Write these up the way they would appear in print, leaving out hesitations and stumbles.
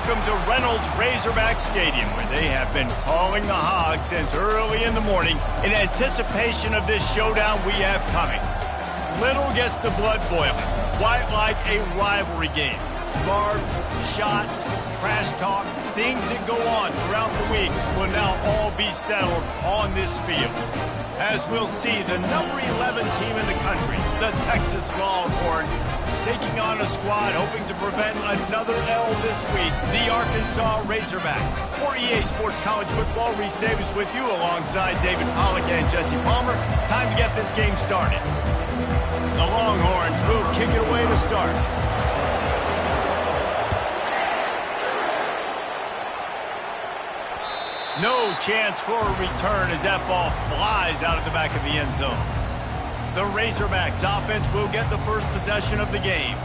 welcome to Reynolds Razorback Stadium, where they have been calling the Hogs since early in the morning in anticipation of this showdown we have coming. Little gets the blood boiling, quite like a rivalry game. Barbs, shots, trash talk, things that go on throughout the week will now all be settled on this field. As we'll see, the number 11 team in the country, the Texas Longhorns, taking on a squad hoping to prevent another L this week, the Arkansas Razorbacks. For EA Sports College Football, Reese Davis with you alongside David Pollack and Jesse Palmer. Time to get this game started. The Longhorns will kick it away to start. No chance for a return as that ball flies out of the back of the end zone. The Razorbacks offense will get the first possession of the game.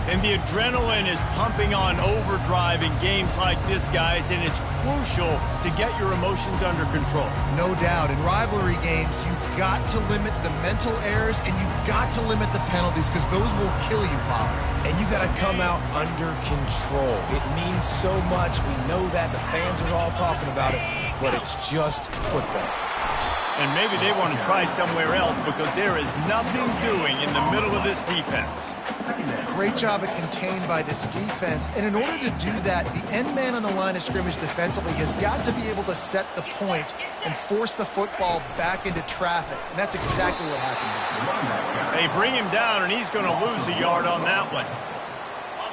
And the adrenaline is pumping on overdrive in games like this, guys, and it's crucial to get your emotions under control. No doubt. In rivalry games, you've got to limit the mental errors and you've got to limit the penalties because those will kill you, Pollard. And you got to come out under control. It means so much. We know that. The fans are all talking about it, but it's just football. And maybe they want to try somewhere else because there is nothing doing in the middle of this defense. Great job at contained by this defense. And in order to do that, the end man on the line of scrimmage defensively has got to be able to set the point and force the football back into traffic. And that's exactly what happened here. They bring him down, and he's going to lose a yard on that one.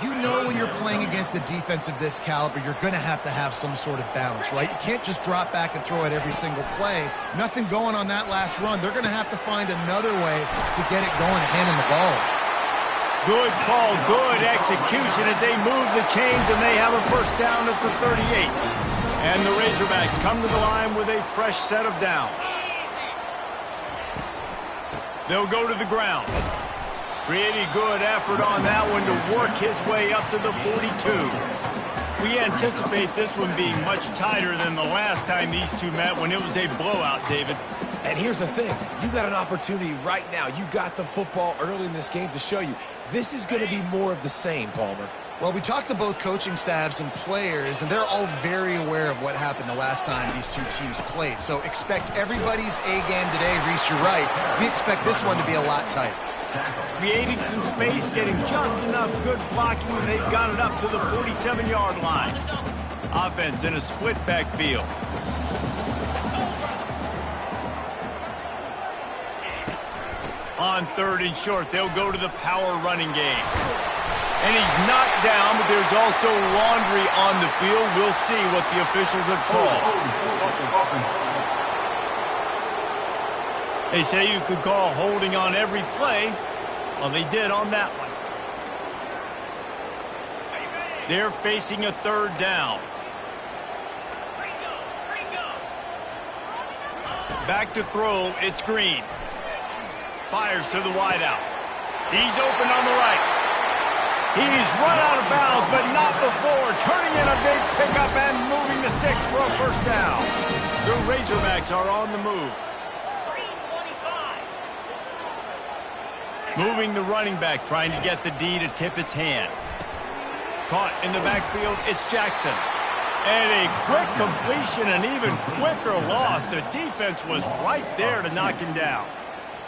You know when you're playing against a defense of this caliber, you're going to have some sort of balance, right? You can't just drop back and throw it every single play. Nothing going on that last run. They're going to have to find another way to get it going, handing the ball. Good call, good execution as they move the chains, and they have a first down at the 38. And the Razorbacks come to the line with a fresh set of downs. They'll go to the ground. Pretty good effort on that one to work his way up to the 42. We anticipate this one being much tighter than the last time these two met when it was a blowout, David. And here's the thing. You got an opportunity right now. You got the football early in this game to show you. This is going to be more of the same, Palmer. Well, we talked to both coaching staffs and players, and they're all very aware of what happened the last time these two teams played. So expect everybody's A-game today. Reese, you're right. We expect this one to be a lot tighter. Creating some space, getting just enough good blocking, and they've got it up to the 47-yard line. Offense in a split backfield. On third and short, they'll go to the power running game. And he's knocked down, but there's also laundry on the field. We'll see what the officials have called. They say you could call holding on every play. Well, they did on that one. They're facing a third down. Back to throw, it's Green. Fires to the wideout. He's open on the right. He's run out of bounds, but not before. Turning in a big pickup and moving the sticks for a first down. The Razorbacks are on the move. Moving the running back, trying to get the D to tip its hand. Caught in the backfield, it's Jackson. And a quick completion, an even quicker loss. The defense was right there to knock him down.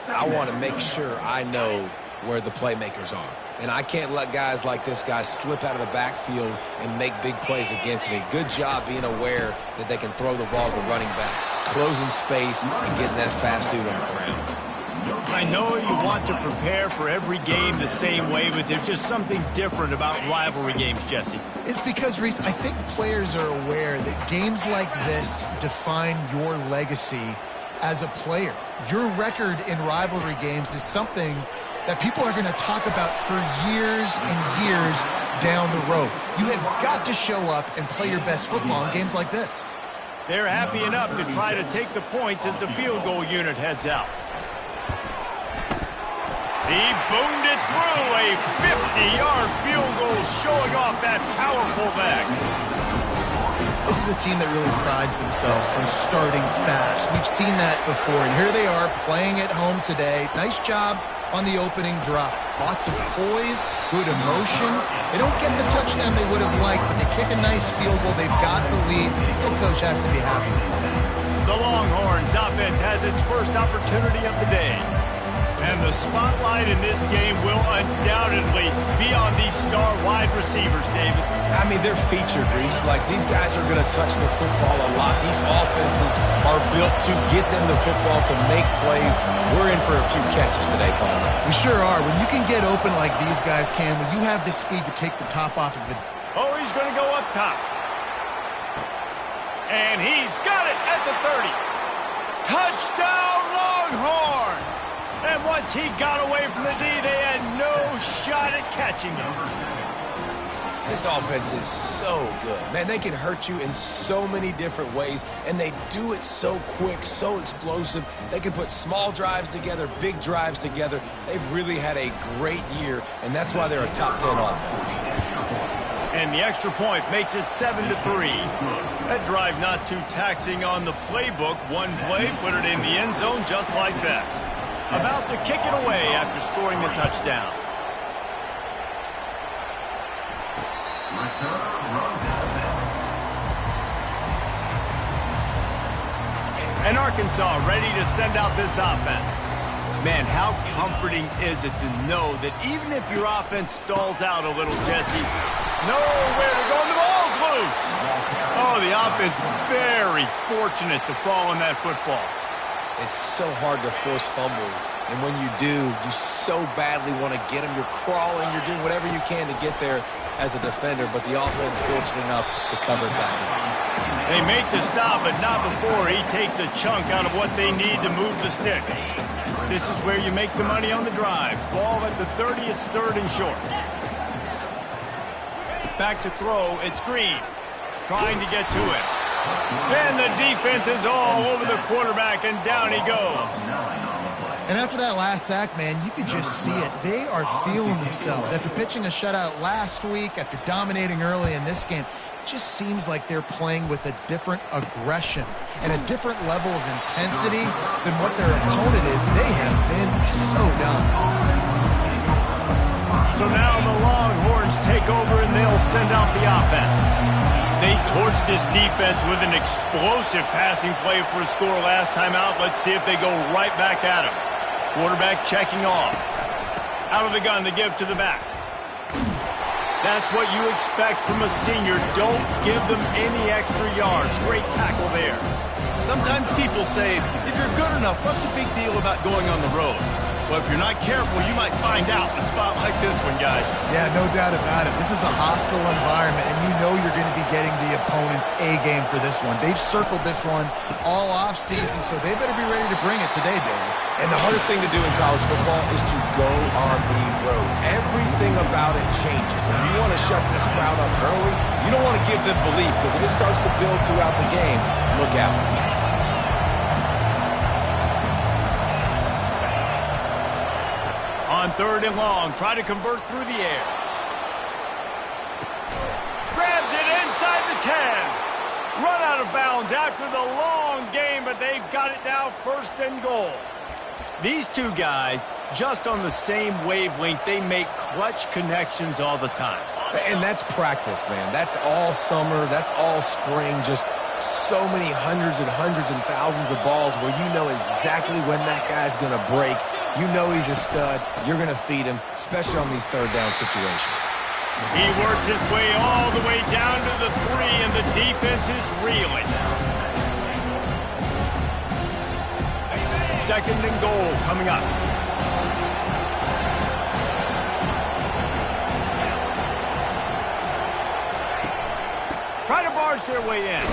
I want to make sure I know where the playmakers are. And I can't let guys like this guy slip out of the backfield and make big plays against me. Good job being aware that they can throw the ball to the running back, closing space, and getting that fast dude on the ground. I know you want to prepare for every game the same way, but there's just something different about rivalry games, Jesse. It's because, Reese, I think players are aware that games like this define your legacy as a player. Your record in rivalry games is something that people are going to talk about for years and years down the road. You have got to show up and play your best football in games like this. They're happy enough to try to take the points as the field goal unit heads out. He boomed it through, a 50-yard field goal showing off that powerful back. This is is a team that really prides themselves on starting fast. We've seen that before, and here they are playing at home today. Nice job on the opening drive. Lots of poise, good emotion. They don't get the touchdown they would have liked, but they kick a nice field goal. They've got the lead. The coach has to be happy with that. The Longhorns offense has its first opportunity of the day. And the spotlight in this game will undoubtedly be on these star wide receivers, David. I mean, they're featured, Reese. Like, these guys are going to touch the football a lot. These offenses are built to get them the football, to make plays. We're in for a few catches today, Paul. We sure are. When you can get open like these guys can, when you have the speed to take the top off of it. Oh, he's going to go up top. And he's got it at the 30. Touchdown, Longhorns! And once he got away from the D, they had no shot at catching him. This offense is so good. Man, they can hurt you in so many different ways, and they do it so quick, so explosive. They can put small drives together, big drives together. They've really had a great year, and that's why they're a top 10 offense. And the extra point makes it 7-3. That drive not too taxing on the playbook. One play, put it in the end zone just like that. About to kick it away after scoring the touchdown. And Arkansas ready to send out this offense. Man, how comforting is it to know that even if your offense stalls out a little, Jesse, nowhere to go, and the ball's loose. Oh, the offense very fortunate to fall on that football. It's so hard to force fumbles, and when you do, you so badly want to get them. You're crawling, you're doing whatever you can to get there as a defender, but the offense fortunate enough to cover it back in. They make the stop, but not before he takes a chunk out of what they need to move the sticks. This is where you make the money on the drive. Ball at the 30, it's third and short. Back to throw, it's Green, trying to get to it. And the defense is all over the quarterback, and down he goes. And after that last sack, man, you could just see it. They are feeling themselves. After pitching a shutout last week, after dominating early in this game, it just seems like they're playing with a different aggression and a different level of intensity than what their opponent is. They have been so done. So now the Longhorns take over, and they'll send out the offense. They torched this defense with an explosive passing play for a score last time out. Let's see if they go right back at him. Quarterback checking off. Out of the gun to give to the back. That's what you expect from a senior. Don't give them any extra yards. Great tackle there. Sometimes people say, if you're good enough, what's the big deal about going on the road? Well, if you're not careful, you might find out in a spot like this one, guys. Yeah, no doubt about it. This is a hostile environment, and you know you're going to be getting the opponent's A-game for this one. They've circled this one all off-season, so they better be ready to bring it today, David. And the hardest thing to do in college football is to go on the road. Everything about it changes. And you want to shut this crowd up early. You don't want to give them belief, because if it starts to build throughout the game, look out. On third and long, try to convert through the air. Grabs it inside the 10. Run out of bounds after the long game, but they've got it now first and goal. These two guys, just on the same wavelength, they make clutch connections all the time. And that's practice, man. That's all summer. That's all spring. Just so many hundreds and thousands of balls where you know exactly when that guy's going to break. You know he's a stud. You're going to feed him, especially on these third down situations. He works his way all the way down to the 3, and the defense is reeling. Second and goal coming up. Try to barge their way in.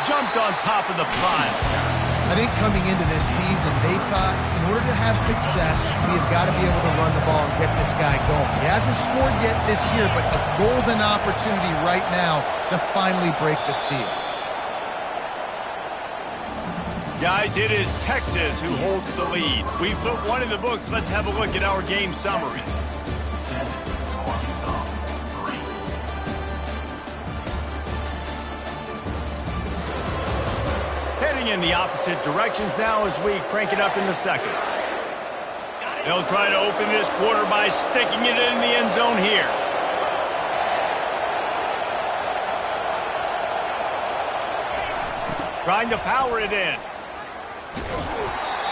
Jumped on top of the pile. I think coming into this season, they thought in order to have success, we have got to be able to run the ball and get this guy going. He hasn't scored yet this year, but a golden opportunity right now to finally break the seal. Guys, it is Texas who holds the lead. We've put one in the books. Let's have a look at our game summary. going in the opposite directions now as we crank it up in the second. They'll try to open this quarter by sticking it in the end zone here. Trying to power it in.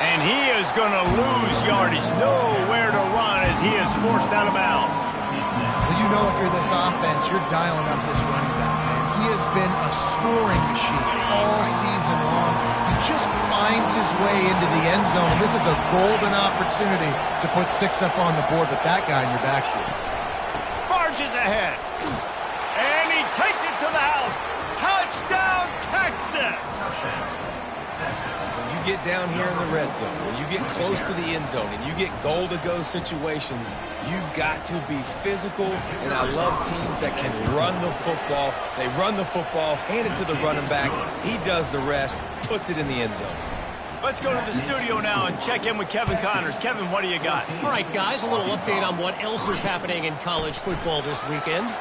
And he is going to lose yardage. Nowhere to run as he is forced out of bounds. Well, you know if you're this offense, you're dialing up this running back, man. He has been a scoring machine all season long. He just finds his way into the end zone, and this is a golden opportunity to put 6 up on the board with that guy in your backfield. Barges ahead. And he takes it to the house. Touchdown, Texas! When you get down here in the red zone, when you get close to the end zone, and you get goal-to-go situations, you've got to be physical, and I love teams that can run the football. They run the football, hand it to the running back. He does the rest, puts it in the end zone. Let's go to the studio now and check in with Kevin Connors. Kevin, what do you got? All right, guys, a little update on what else is happening in college football this weekend.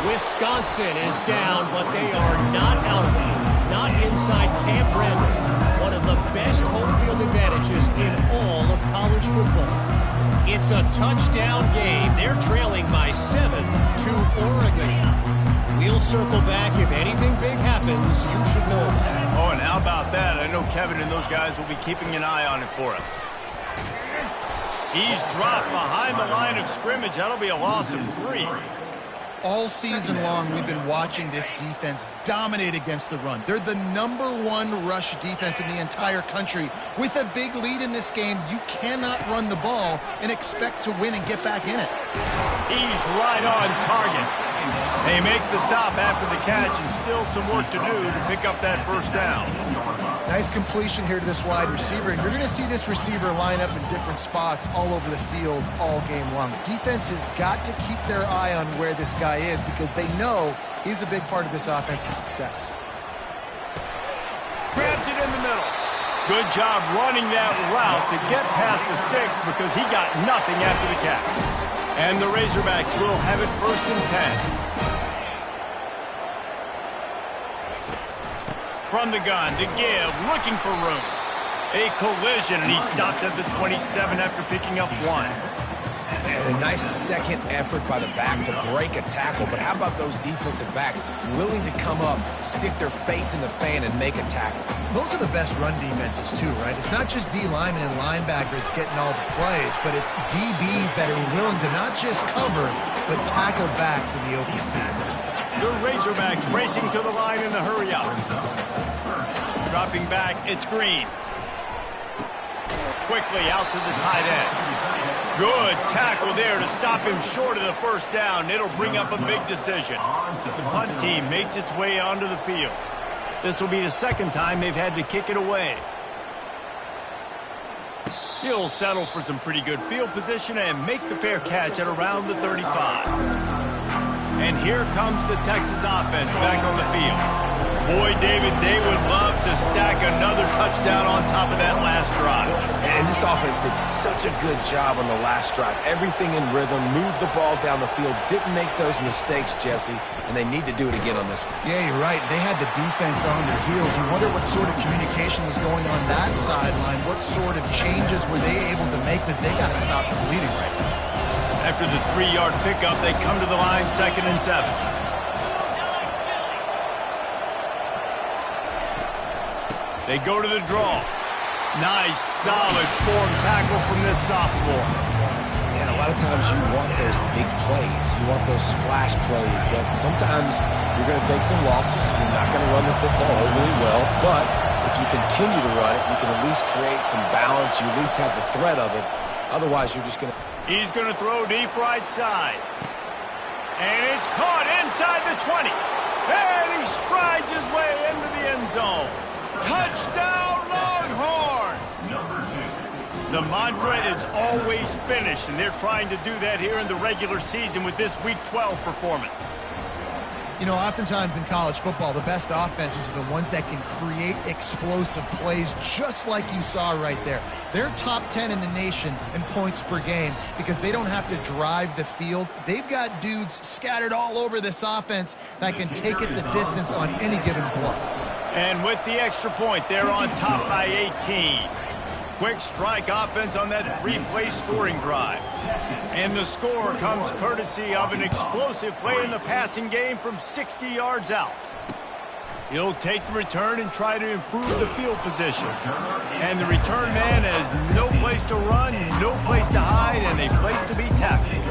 Wisconsin is down, but they are not out of it. Not inside Camp Randall, one of the best home field advantages in all of college football. It's a touchdown game. They're trailing by 7 to Oregon. We'll circle back. If anything big happens, you should know that. Oh, and how about that? I know Kevin and those guys will be keeping an eye on it for us. He's dropped behind the line of scrimmage. That'll be a loss of 3. All season long, we've been watching this defense dominate against the run. They're the #1 rush defense in the entire country. With a big lead in this game, you cannot run the ball and expect to win and get back in it. He's right on target. They make the stop after the catch, and still some work to do to pick up that first down. Nice completion here to this wide receiver, and you're going to see this receiver line up in different spots all over the field all game long. Defense has got to keep their eye on where this guy is because they know he's a big part of this offense's success. Grabs it in the middle. Good job running that route to get past the sticks because he got nothing after the catch. And the Razorbacks will have it 1st and 10. From the gun to give, looking for room. A collision, and he stopped at the 27 after picking up 1. And a nice second effort by the back to break a tackle. But how about those defensive backs willing to come up, stick their face in the fan, and make a tackle? Those are the best run defenses, too, right? It's not just D linemen and linebackers getting all the plays, but it's DBs that are willing to not just cover, but tackle backs in the open field. The Razorbacks racing to the line in the hurry-up. Dropping back, it's Green. Quickly out to the tight end. Good tackle there to stop him short of the first down. It'll bring up a big decision. The punt team makes its way onto the field. This will be the second time they've had to kick it away. He'll settle for some pretty good field position and make the fair catch at around the 35. And here comes the Texas offense back on the field. Boy, David, they would love to stack another touchdown on top of that last drive. And this offense did such a good job on the last drive. Everything in rhythm, moved the ball down the field, didn't make those mistakes, Jesse, and they need to do it again on this one. Yeah, you're right. They had the defense on their heels. You wonder what sort of communication was going on that sideline. What sort of changes were they able to make because they got to stop the bleeding right now. After the 3-yard pickup, they come to the line 2nd and 7. They go to the draw. Nice, solid form tackle from this sophomore. And a lot of times you want those big plays. You want those splash plays. But sometimes you're going to take some losses. You're not going to run the football overly well. But if you continue to run it, you can at least create some balance. You at least have the threat of it. Otherwise, you're just going to... He's going to throw deep right side. And it's caught inside the 20. And he strides his way into the end zone. Touchdown, Longhorns! The mantra is always finish, and they're trying to do that here in the regular season with this Week 12 performance. You know, oftentimes in college football, the best offenses are the ones that can create explosive plays just like you saw right there. They're top 10 in the nation in points per game because they don't have to drive the field. They've got dudes scattered all over this offense that can take it the distance on any given play. And with the extra point, they're on top by 18. Quick strike offense on that three-play scoring drive. And the score comes courtesy of an explosive play in the passing game from 60 yards out. He'll take the return and try to improve the field position. And the return man has no place to run, no place to hide, and a place to be tackled.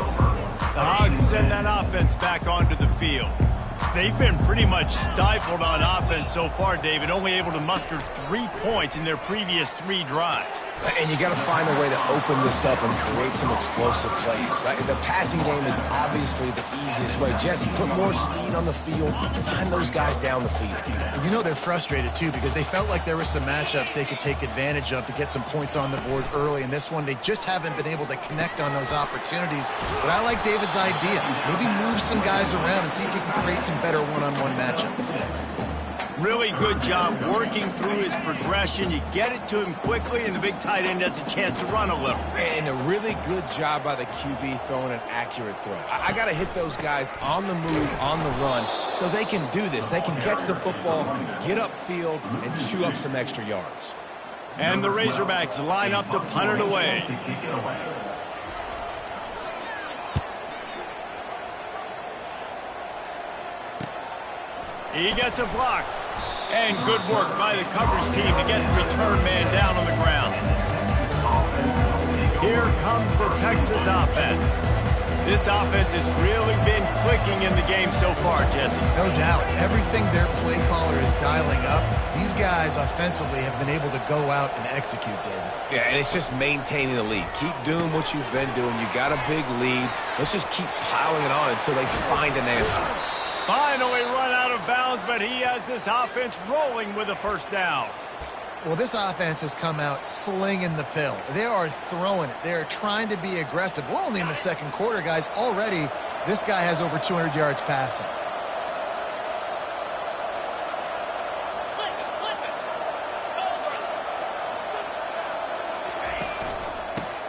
The Hogs send that offense back onto the field. They've been pretty much stifled on offense so far, David, only able to muster 3 points in their previous 3 drives. And you got to find a way to open this up and create some explosive plays. The passing game is obviously the easiest way. Jesse, put more speed on the field, find those guys down the field. You know they're frustrated, too, because they felt like there were some matchups they could take advantage of to get some points on the board early. In this one, they just haven't been able to connect on those opportunities. But I like David's idea. Maybe move some guys around and see if you can create some better one-on-one matchups. Really good job working through his progression. You get it to him quickly, and the big tight end has a chance to run a little. And a really good job by the QB throwing an accurate throw. I got to hit those guys on the move, on the run, so they can do this. They can catch the football, get upfield, and chew up some extra yards. And the Razorbacks line up to punt it away. He gets a block. And good work by the coverage team to get the return man down on the ground. Here comes the Texas offense. This offense has really been clicking in the game so far, Jesse. No doubt. Everything their play caller is dialing up, these guys offensively have been able to go out and execute, David. Yeah, and it's just maintaining the lead. Keep doing what you've been doing. You got a big lead. Let's just keep piling it on until they find an answer. Finally run out of bounds, but he has this offense rolling with a first down. Well, this offense has come out slinging the pill. They are throwing it. They are trying to be aggressive. We're only in the second quarter, guys. Already, this guy has over 200 yards passing.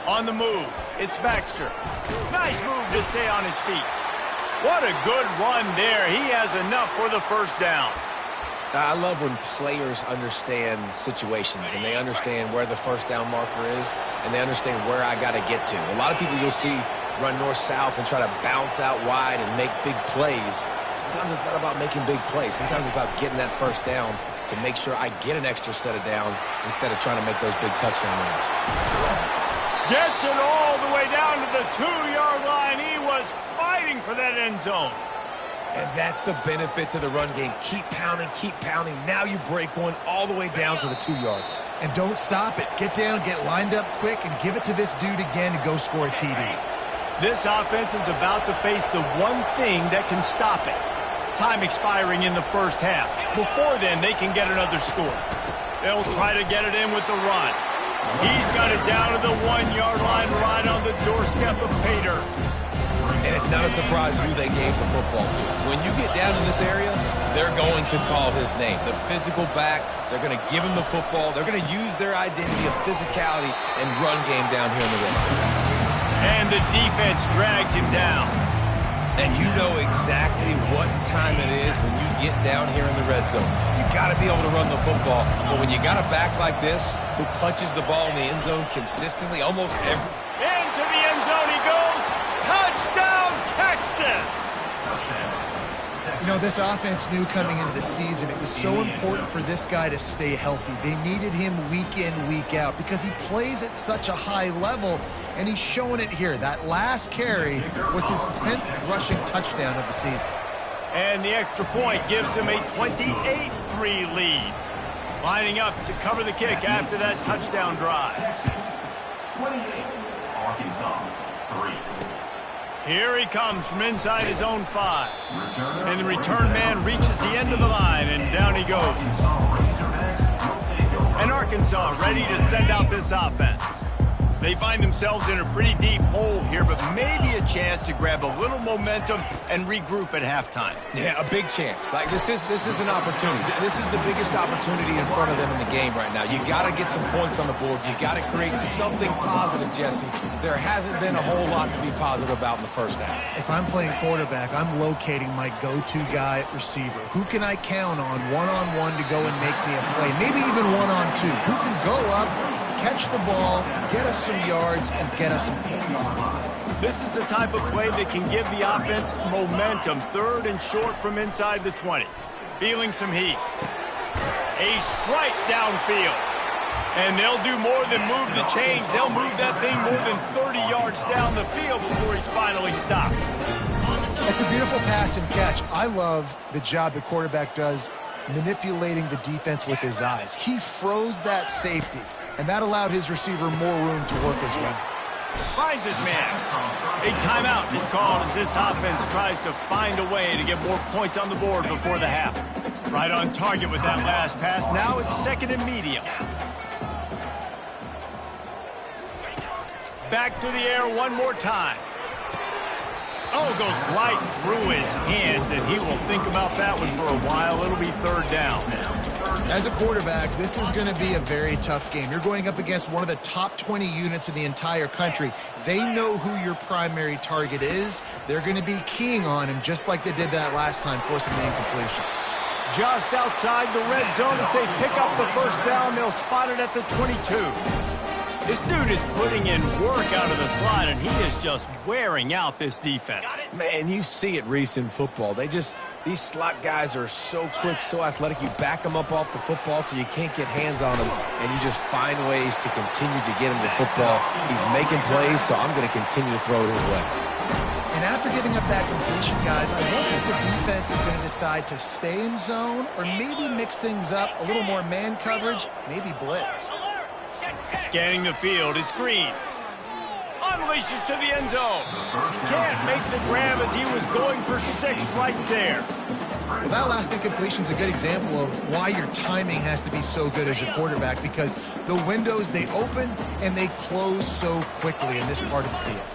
On the move, it's Baxter. Nice move to stay on his feet. What a good run there. He has enough for the first down. I love when players understand situations and they understand where the first down marker is and they understand where I got to get to. A lot of people you'll see run north-south and try to bounce out wide and make big plays. Sometimes it's not about making big plays. Sometimes it's about getting that first down to make sure I get an extra set of downs instead of trying to make those big touchdown runs. Gets it all the way down to the 2-yard line. He was fighting for that end zone. And that's the benefit to the run game. Keep pounding, keep pounding. Now you break one all the way down to the 2-yard. And don't stop it. Get down, get lined up quick, and give it to this dude again to go score a TD. This offense is about to face the one thing that can stop it. Time expiring in the first half. Before then, they can get another score. They'll try to get it in with the run. He's got it down to the 1-yard line right on the doorstep of Pater. And it's not a surprise who they gave the football to. When you get down in this area, they're going to call his name. The physical back, they're going to give him the football. They're going to use their identity of physicality and run game down here in the red zone. And the defense drags him down. And you know exactly what time it is when you get down here in the red zone. You got to be able to run the football. But when you got a back like this who punches the ball in the end zone consistently, almost every... Into the end zone he goes. Touchdown, Texas! You know, this offense knew coming into the season it was so important for this guy to stay healthy. They needed him week in, week out because he plays at such a high level, and he's showing it here. That last carry was his 10th rushing touchdown of the season. And the extra point gives him a 28-3 lead. Lining up to cover the kick after that touchdown drive. 28, Arkansas, 3. Here he comes from inside his own 5. And the return man reaches the end of the line, and down he goes. And Arkansas ready to send out this offense. They find themselves in a pretty deep hole here, but maybe a chance to grab a little momentum and regroup at halftime. Yeah, a big chance. Like this is an opportunity. This is the biggest opportunity in front of them in the game right now. You got to get some points on the board. You got to create something positive, Jesse. There hasn't been a whole lot to be positive about in the first half. If I'm playing quarterback, I'm locating my go-to guy at receiver. Who can I count on one-on-one to go and make me a play? Maybe even one-on-two. Who can go up, catch the ball, get us some yards, and get us some points? This is the type of play that can give the offense momentum. 3rd and short from inside the 20. Feeling some heat. A strike downfield. And they'll do more than move the chains. They'll move that thing more than 30 yards down the field before he's finally stopped. It's a beautiful pass and catch. I love the job the quarterback does manipulating the defense with his eyes. He froze that safety, and that allowed his receiver more room to work as well. Finds his man. A timeout is called as this offense tries to find a way to get more points on the board before the half. Right on target with that last pass. Now it's 2nd and medium. Back to the air one more time. Oh, goes right through his hands, and he will think about that one for a while. It'll be 3rd down. As a quarterback, this is going to be a very tough game. You're going up against one of the top 20 units in the entire country. They know who your primary target is. They're going to be keying on him just like they did that last time, forcing the incompletion. Just outside the red zone as they pick up the 1st down. They'll spot it at the 22. This dude is putting in work out of the slot, and he is just wearing out this defense. Man, you see it, Reese, in football. These slot guys are so quick, so athletic. You back them up off the football so you can't get hands on them, and you just find ways to continue to get him the football. He's making plays, so I'm going to continue to throw it his way. And after giving up that completion, guys, I wonder if the defense is going to decide to stay in zone or maybe mix things up, a little more man coverage, maybe blitz. Scanning the field, it's Green. Unleashes to the end zone. Can't make the grab as he was going for 6 right there. Well, that last incompletion is a good example of why your timing has to be so good as a quarterback, because the windows, they open and they close so quickly in this part of the field.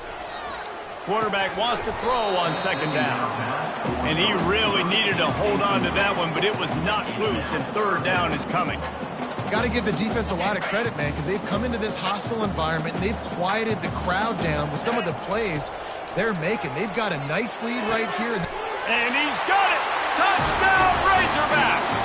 Quarterback wants to throw on 2nd down. And he really needed to hold on to that one, but it was not loose, and 3rd down is coming. Got to give the defense a lot of credit, man, because they've come into this hostile environment and they've quieted the crowd down with some of the plays they're making. They've got a nice lead right here. And he's got it! Touchdown, Razorbacks!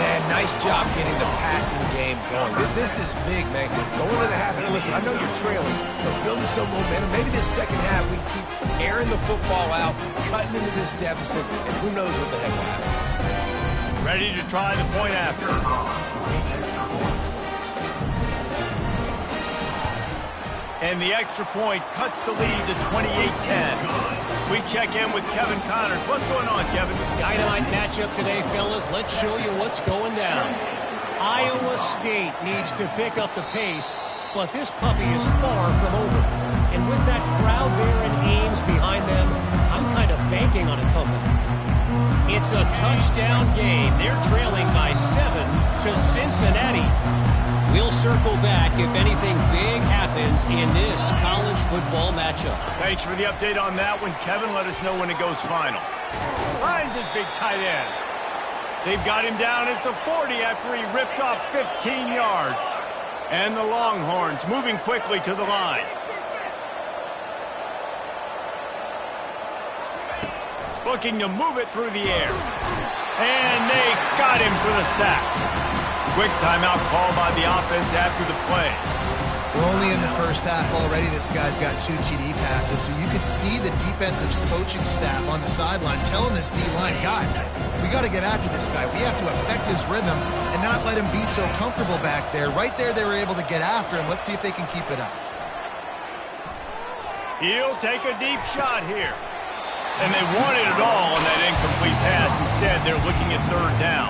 Man, nice job getting the passing game going. This is big, man. Going into the half, and listen, I know you're trailing, but building some momentum. Maybe this 2nd half we keep airing the football out, cutting into this deficit, and who knows what the heck will happen. Ready to try the point after. And the extra point cuts the lead to 28-10. We check in with Kevin Connors. What's going on, Kevin? Dynamite matchup today, fellas. Let's show you what's going down. Iowa State needs to pick up the pace, but this puppy is far from over. And with that crowd there in Ames behind them, I'm kind of banking on a comeback. It's a touchdown game. They're trailing by 7 to Cincinnati. We'll circle back if anything big happens in this college football matchup. Thanks for the update on that one, Kevin. Let us know when it goes final. Finds his big tight end. They've got him down at the 40 after he ripped off 15 yards. And the Longhorns moving quickly to the line. Looking to move it through the air. And they got him for the sack. Quick timeout call by the offense after the play. We're only in the 1st half already. This guy's got 2 TD passes, so you could see the defensive coaching staff on the sideline telling this D-line, guys, we got to get after this guy. We have to affect his rhythm and not let him be so comfortable back there. Right there, they were able to get after him. Let's see if they can keep it up. He'll take a deep shot here. And they wanted it all on that incomplete pass. Instead, they're looking at 3rd down.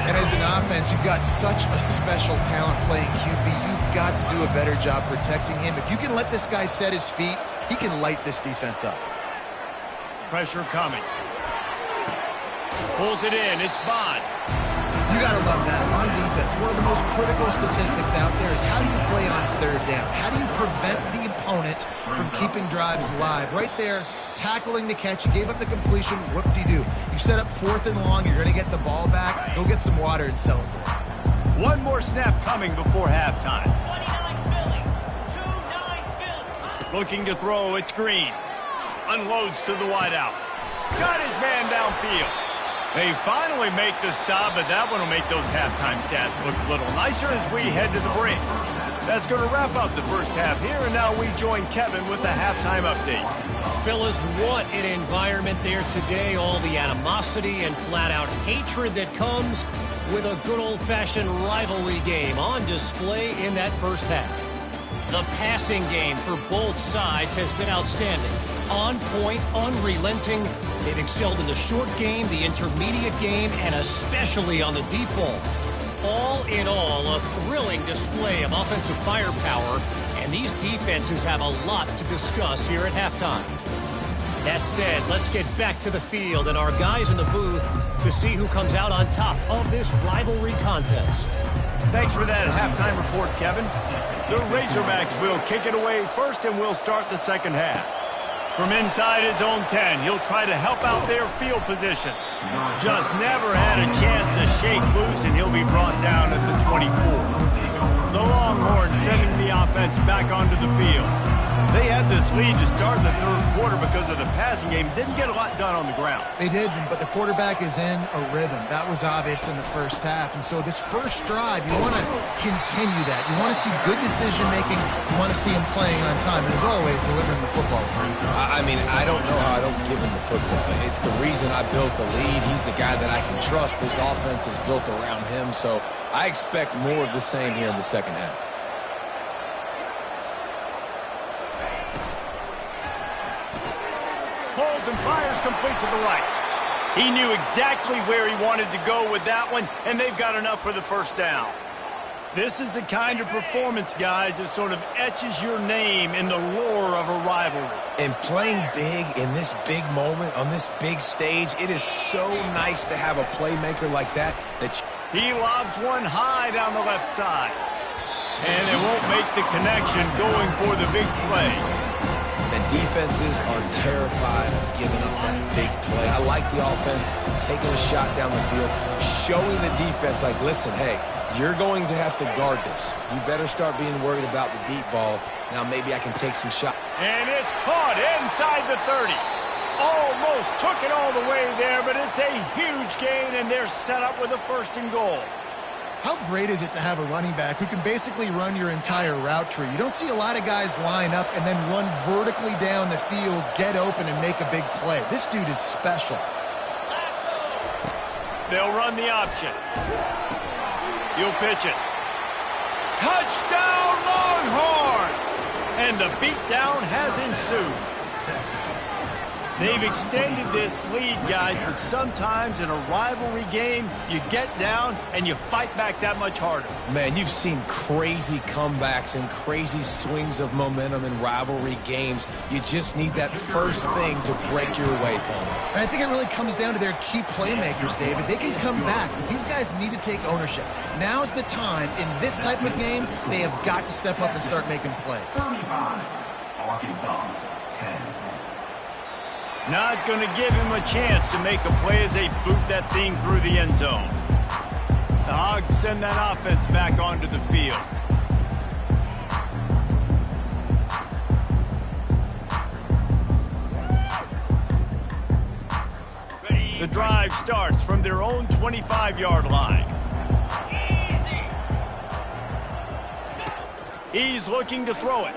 And as an offense, you've got such a special talent playing QB. You've got to do a better job protecting him. If you can let this guy set his feet, he can light this defense up. Pressure coming. Pulls it in. It's Bond. You gotta love that. On defense, one of the most critical statistics out there is how do you play on third down? How do you prevent the opponent from keeping drives alive? Right there, tackling the catch. You gave up the completion. Whoop-de-doo. You set up 4th and long. You're going to get the ball back. Go get some water and celebrate. One more snap coming before halftime. Looking to throw, it's Green. Unloads to the wideout. Got his man downfield. They finally make the stop, but that one will make those halftime stats look a little nicer as we head to the break. That's going to wrap up the first half here, and now we join Kevin with the halftime update. Fellas, what an environment there today. All the animosity and flat-out hatred that comes with a good old-fashioned rivalry game on display in that first half. The passing game for both sides has been outstanding. On point, unrelenting. They've excelled in the short game, the intermediate game, and especially on the deep ball. All in all, a thrilling display of offensive firepower, and these defenses have a lot to discuss here at halftime. That said, let's get back to the field and our guys in the booth to see who comes out on top of this rivalry contest. Thanks for that halftime report, Kevin. The Razorbacks will kick it away first, and we'll start the second half. From inside his own 10, he'll try to help out their field position. Just never had a chance to shake loose, and he'll be brought down at the 24. The Longhorns sending the offense back onto the field. They had this lead to start the third quarter because of the passing game. Didn't get a lot done on the ground. They did, but the quarterback is in a rhythm. That was obvious in the first half. And so this first drive, you want to continue that. You want to see good decision-making. You want to see him playing on time. And as always, delivering the football. I mean, I don't know how I don't give him the football. It's the reason I built the lead. He's the guy that I can trust. This offense is built around him. So I expect more of the same here in the second half. Holds and fires complete to the right. He knew exactly where he wanted to go with that one, and they've got enough for the first down. This is the kind of performance, guys, that sort of etches your name in the lore of a rivalry. And playing big in this big moment, on this big stage, it is so nice to have a playmaker like that. He lobs one high down the left side. And it won't make the connection going for the big play. And defenses are terrified of giving up that big play. I like the offense taking a shot down the field, showing the defense like, listen, hey, you're going to have to guard this. You better start being worried about the deep ball. Now maybe I can take some shots. And it's caught inside the 30. Almost took it all the way there, but it's a huge gain, and they're set up with a 1st and goal. How great is it to have a running back who can basically run your entire route tree? You don't see a lot of guys line up and then run vertically down the field, get open, and make a big play. This dude is special. They'll run the option. He'll pitch it. Touchdown, Longhorns! And the beatdown has ensued. They've extended this lead, guys, but sometimes in a rivalry game, you get down and you fight back that much harder. Man, you've seen crazy comebacks and crazy swings of momentum in rivalry games. You just need that first thing to break your way, Paul. And I think it really comes down to their key playmakers, David. They can come back, but these guys need to take ownership. Now's the time. In this type of game, they have got to step up and start making plays. 35, Arkansas, 10. Not going to give him a chance to make a play as they boot that thing through the end zone. The Hogs send that offense back onto the field. The drive starts from their own 25-yard line. He's looking to throw it.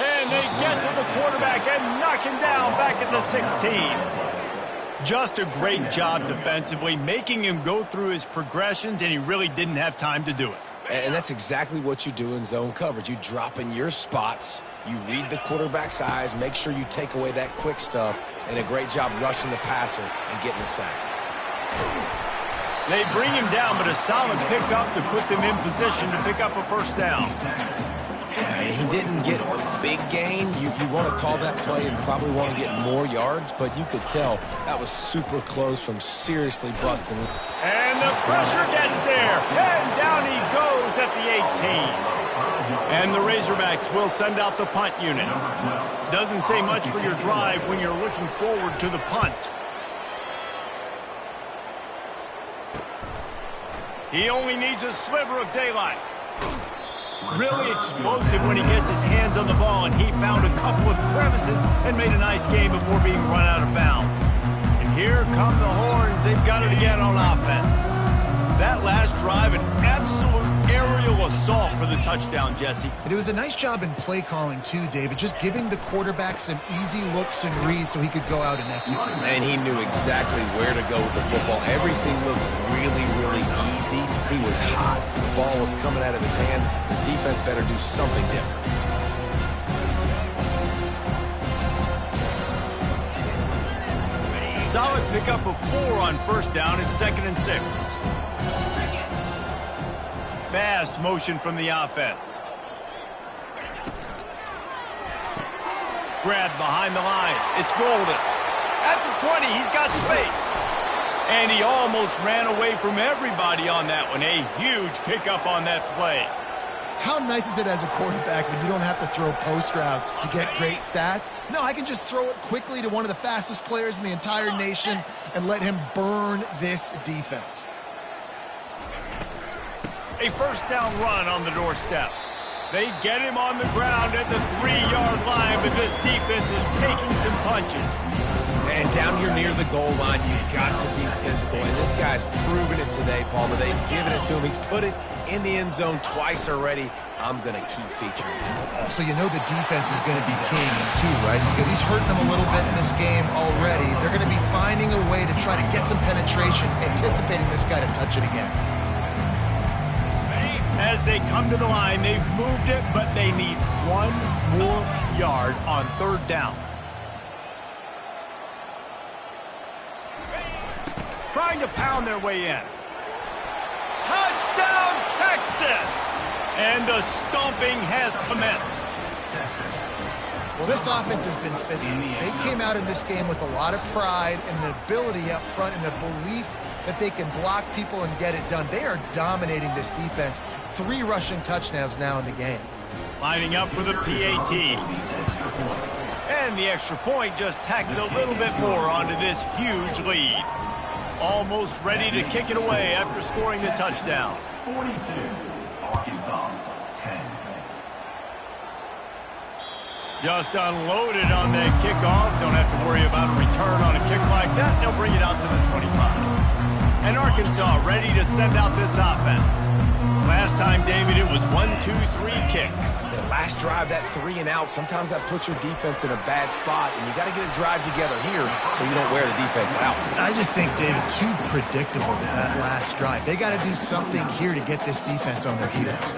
And they get to the quarterback and knock him down back at the 16. Just a great job defensively, making him go through his progressions, and he really didn't have time to do it. And that's exactly what you do in zone coverage. You drop in your spots, you read the quarterback's eyes, make sure you take away that quick stuff, and a great job rushing the passer and getting the sack. They bring him down, but a solid pickup to put them in position to pick up a first down. He didn't get a big gain. You want to call that play and probably want to get more yards, but you could tell that was super close from seriously busting. And the pressure gets there. And down he goes at the 18. And the Razorbacks will send out the punt unit. Doesn't say much for your drive when you're looking forward to the punt. He only needs a sliver of daylight. Really explosive when he gets his hands on the ball, and he found a couple of crevices and made a nice game before being run out of bounds. And here come the horns. They've got it again on offense. That last drive, an absolute aerial assault for the touchdown, Jesse. And it was a nice job in play calling too, David, just giving the quarterback some easy looks and reads so he could go out and execute. And he knew exactly where to go with the football. Everything looked really, really easy. He was hot. The ball was coming out of his hands. The defense better do something different. Solid pickup of 4 on first down and 2nd and 6. Fast motion from the offense. Grab behind the line. It's Golden. At the 20, he's got space. And he almost ran away from everybody on that one. A huge pickup on that play. How nice is it as a quarterback when you don't have to throw post routes to get great stats? No, I can just throw it quickly to one of the fastest players in the entire nation and let him burn this defense. A first down run on the doorstep. They get him on the ground at the 3-yard line, but this defense is taking some punches. And down here near the goal line, you've got to be physical. And this guy's proven it today, Palmer. They've given it to him. He's put it in the end zone twice already. I'm going to keep featuring him. So you know the defense is going to be king, too, right? Because he's hurting them a little bit in this game already. They're going to be finding a way to try to get some penetration, anticipating this guy to touch it again. As they come to the line, they've moved it, but they need 1 more yard on 3rd down. Trying to pound their way in. Touchdown, Texas! And the stomping has commenced. Well, this offense has been physical. They came out in this game with a lot of pride and an ability up front and a belief that they can block people and get it done. They are dominating this defense. 3 rushing touchdowns now in the game. Lining up for the PAT. And the extra point just tacks a little bit more onto this huge lead. Almost ready to kick it away after scoring the touchdown. 42, Arkansas, 10. Just unloaded on that kickoff. Don't have to worry about a return on a kick like that. They'll bring it out to the 25. And Arkansas ready to send out this offense. Last time, David, it was 1-2-3 kick. That last drive, that 3 and out, sometimes that puts your defense in a bad spot, and you got to get a drive together here so you don't wear the defense out. I just think, David, too predictable with that last drive. They got to do something here to get this defense on their heels.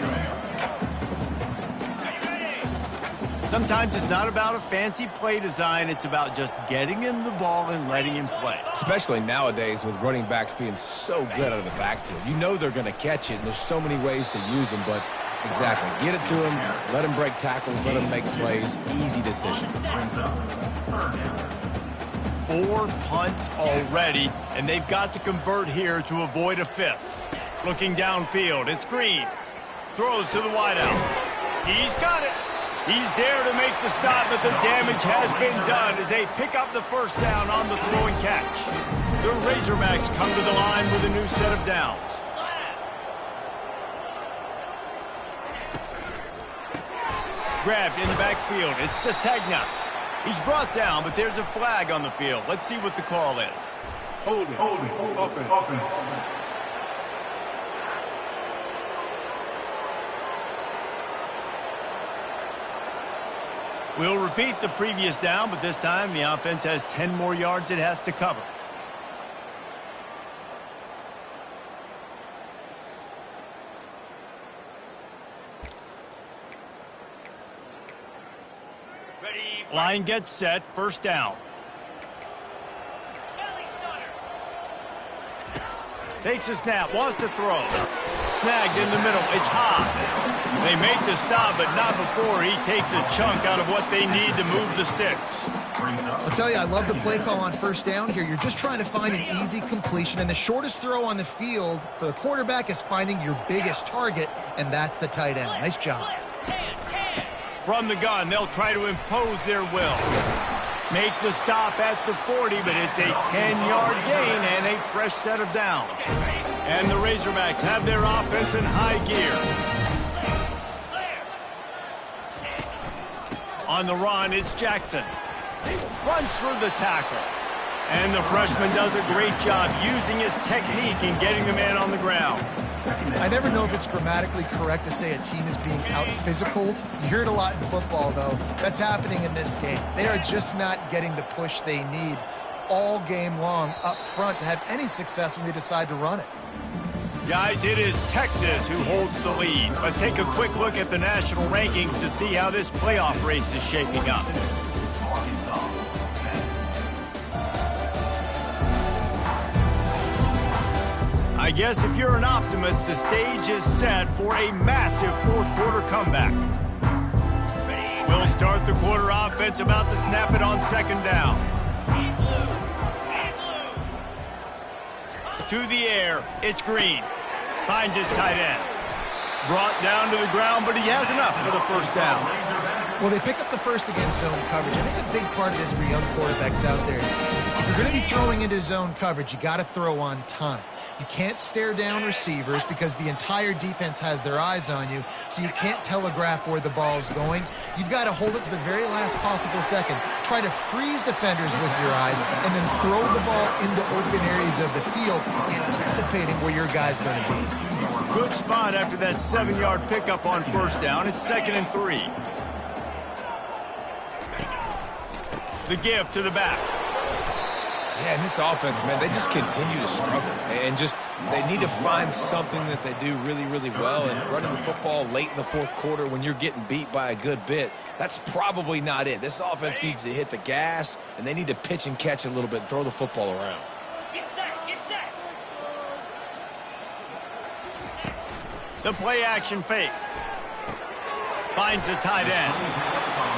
Sometimes it's not about a fancy play design. It's about just getting him the ball and letting him play. Especially nowadays with running backs being so good out of the backfield. You know they're going to catch it, and there's so many ways to use them, but exactly. Get it to him, let him break tackles, let him make plays. Easy decision. 4 punts already, and they've got to convert here to avoid a 5th. Looking downfield, it's Green. Throws to the wideout. He's got it. He's there to make the stop, but the damage has been done as they pick up the first down on the throw and catch. The Razorbacks come to the line with a new set of downs. Grabbed in the backfield. It's Sategna. He's brought down, but there's a flag on the field. Let's see what the call is. Holding. Offense. We'll repeat the previous down, but this time the offense has 10 more yards it has to cover. Line gets set, first down. Takes a snap, wants to throw. Snagged in the middle, it's high. They make the stop, but not before he takes a chunk out of what they need to move the sticks. I'll tell you, I love the play call on first down here. You're just trying to find an easy completion, and the shortest throw on the field for the quarterback is finding your biggest target, and that's the tight end. Nice job. From the gun, they'll try to impose their will. Make the stop at the 40, but it's a 10-yard gain and a fresh set of downs. And the Razorbacks have their offense in high gear. On the run, it's Jackson. Runs through the tackle. And the freshman does a great job using his technique and getting the man on the ground. I never know if it's grammatically correct to say a team is being out-physicaled. You hear it a lot in football, though. That's happening in this game. They are just not getting the push they need all game long up front to have any success when they decide to run it. Guys, it is Texas who holds the lead. Let's take a quick look at the national rankings to see how this playoff race is shaping up. I guess if you're an optimist, the stage is set for a massive fourth-quarter comeback. We'll start the quarter offense, about to snap it on second down. To the air, it's Green. Finds his tight end. Brought down to the ground, but he has enough for the first down. Well, they pick up the first against zone coverage. I think a big part of this for young quarterbacks out there is if you're going to be throwing into zone coverage, you got to throw on time. You can't stare down receivers because the entire defense has their eyes on you, so you can't telegraph where the ball's going. You've got to hold it to the very last possible second. Try to freeze defenders with your eyes and then throw the ball into open areas of the field, anticipating where your guy's going to be. Good spot after that 7-yard pickup on first down. It's 2nd and 3. The give to the back. Yeah, and this offense, man, they just continue to struggle. And just, they need to find something that they do really, really well. And running the football late in the fourth quarter when you're getting beat by a good bit, that's probably not it. This offense needs to hit the gas, and they need to pitch and catch a little bit and throw the football around. Get set, get set. The play-action fake. Finds the tight end.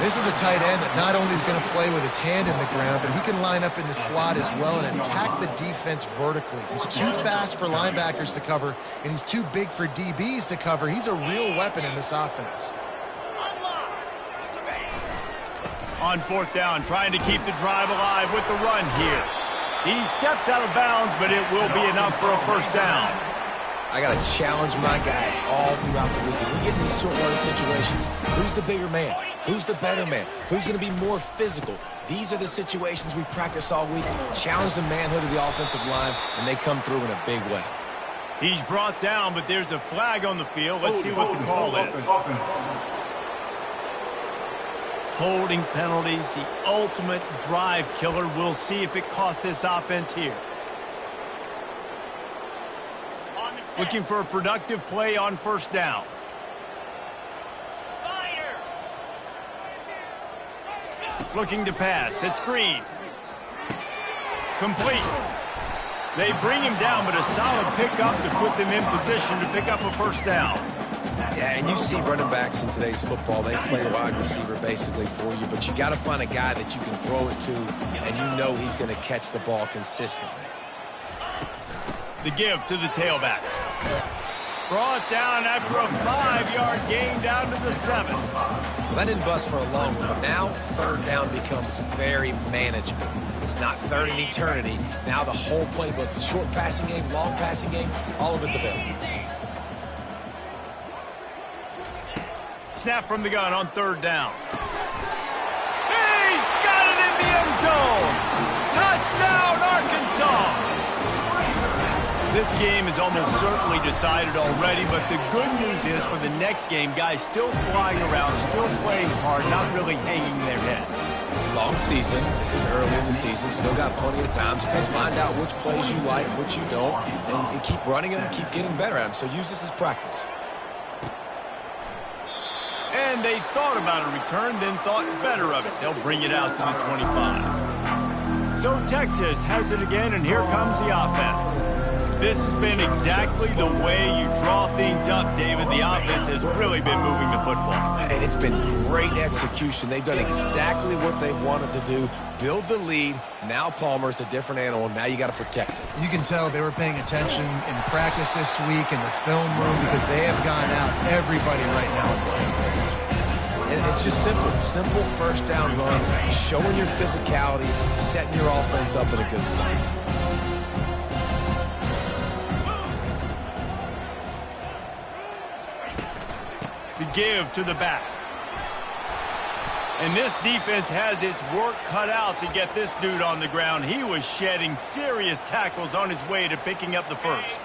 This is a tight end that not only is going to play with his hand in the ground, but he can line up in the slot as well and attack the defense vertically. He's too fast for linebackers to cover, and he's too big for DBs to cover. He's a real weapon in this offense. On fourth down, trying to keep the drive alive with the run here. He steps out of bounds, but it will be enough for a first down. I got to challenge my guys all throughout the week. When we get in these short yardage situations, who's the bigger man? Who's the better man? Who's going to be more physical? These are the situations we practice all week. Challenge the manhood of the offensive line, and they come through in a big way. He's brought down, but there's a flag on the field. Let's see what the call is. Holding penalties, the ultimate drive killer. We'll see if it costs this offense here. Looking for a productive play on first down. Looking to pass. It's Green. Complete. They bring him down, but a solid pickup to put them in position to pick up a first down. Yeah, and you see running backs in today's football, they play wide receiver basically for you, but you got to find a guy that you can throw it to, and you know he's going to catch the ball consistently. The give to the tailback. Brought down after a 5-yard gain down to the 7. Well, that didn't bust for a long one, but now third down becomes very manageable. It's not third in eternity. Now the whole playbook, the short passing game, long passing game, all of it's available. Snap from the gun on third down. He's got it in the end zone. Touchdown, Arkansas. This game is almost certainly decided already, but the good news is for the next game, guys still flying around, still playing hard, not really hanging their heads. Long season. This is early in the season. Still got plenty of time. Still find out which plays you like, which you don't, and keep running them, keep getting better at them. So use this as practice. And they thought about a return, then thought better of it. They'll bring it out to the 25. So Texas has it again, and here comes the offense. This has been exactly the way you draw things up, David. The offense has really been moving the football. And it's been great execution. They've done exactly what they've wanted to do. Build the lead. Now Palmer's a different animal. Now you got to protect it. You can tell they were paying attention in practice this week in the film room because they have gone out, everybody right now on the same page. And it's just simple first down run, showing your physicality, setting your offense up in a good spot. The give to the back. And this defense has its work cut out to get this dude on the ground. He was shedding serious tackles on his way to picking up the first.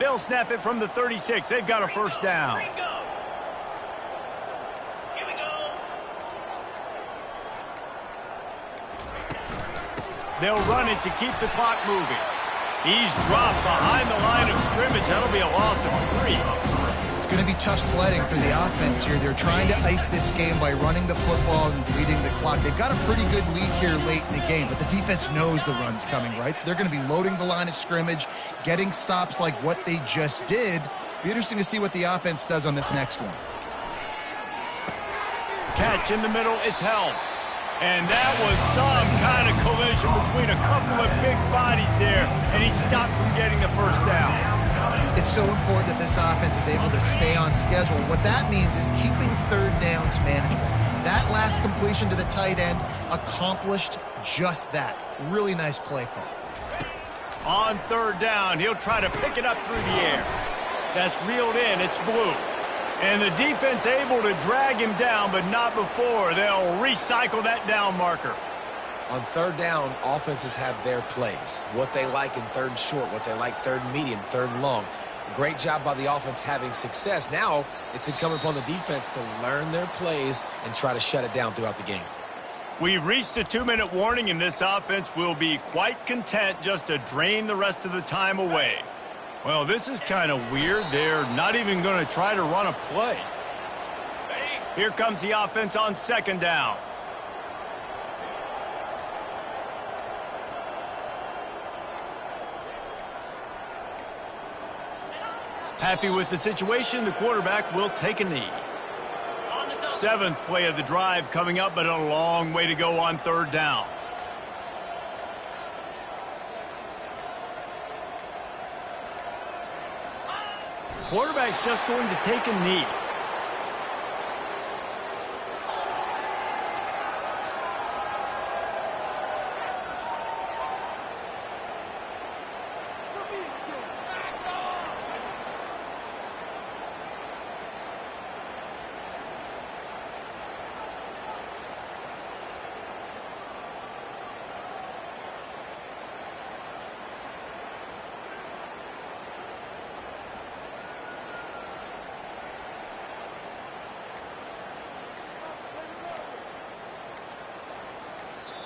They'll snap it from the 36. They've got a first down. They'll run it to keep the clock moving. He's dropped behind the line of scrimmage. That'll be a loss of 3. It's going to be tough sledding for the offense here. They're trying to ice this game by running the football and bleeding the clock. They've got a pretty good lead here late in the game, but the defense knows the run's coming, right? So they're going to be loading the line of scrimmage, getting stops like what they just did. Be interesting to see what the offense does on this next one. Catch in the middle. It's held. And that was some kind of collision between a couple of big bodies there, and he stopped from getting the first down. It's so important that this offense is able to stay on schedule. What that means is keeping third downs manageable. That last completion to the tight end accomplished just that. Really nice play call. On third down, he'll try to pick it up through the air. That's reeled in. It's blue. And the defense able to drag him down, but not before. They'll recycle that down marker. On third down, offenses have their plays. What they like in third and short, what they like third and medium, third and long. Great job by the offense having success. Now it's incumbent upon the defense to learn their plays and try to shut it down throughout the game. We've reached the 2-minute warning, and this offense will be quite content just to drain the rest of the time away. Well, this is kind of weird. They're not even going to try to run a play. Here comes the offense on second down. Happy with the situation, the quarterback will take a knee. 7th play of the drive coming up, but a long way to go on third down. Quarterback's just going to take a knee.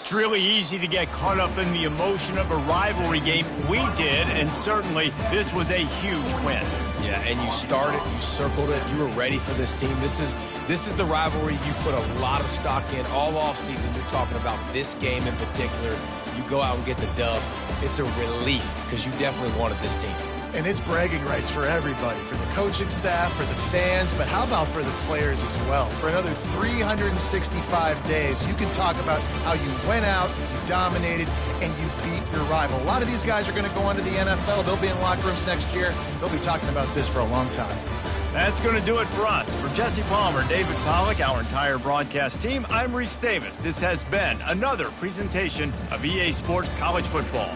It's really easy to get caught up in the emotion of a rivalry game. We did, and certainly this was a huge win. Yeah, and you started, you circled it, you were ready for this team. This is the rivalry you put a lot of stock in all offseason. You're talking about this game in particular. You go out and get the dub. It's a relief because you definitely wanted this team. And it's bragging rights for everybody, for the coaching staff, for the fans, but how about for the players as well? For another 365 days, you can talk about how you went out, you dominated, and you beat your rival. A lot of these guys are going to go on to the NFL. They'll be in locker rooms next year. They'll be talking about this for a long time. That's going to do it for us. For Jesse Palmer, David Pollack, our entire broadcast team, I'm Reese Davis. This has been another presentation of EA Sports College Football.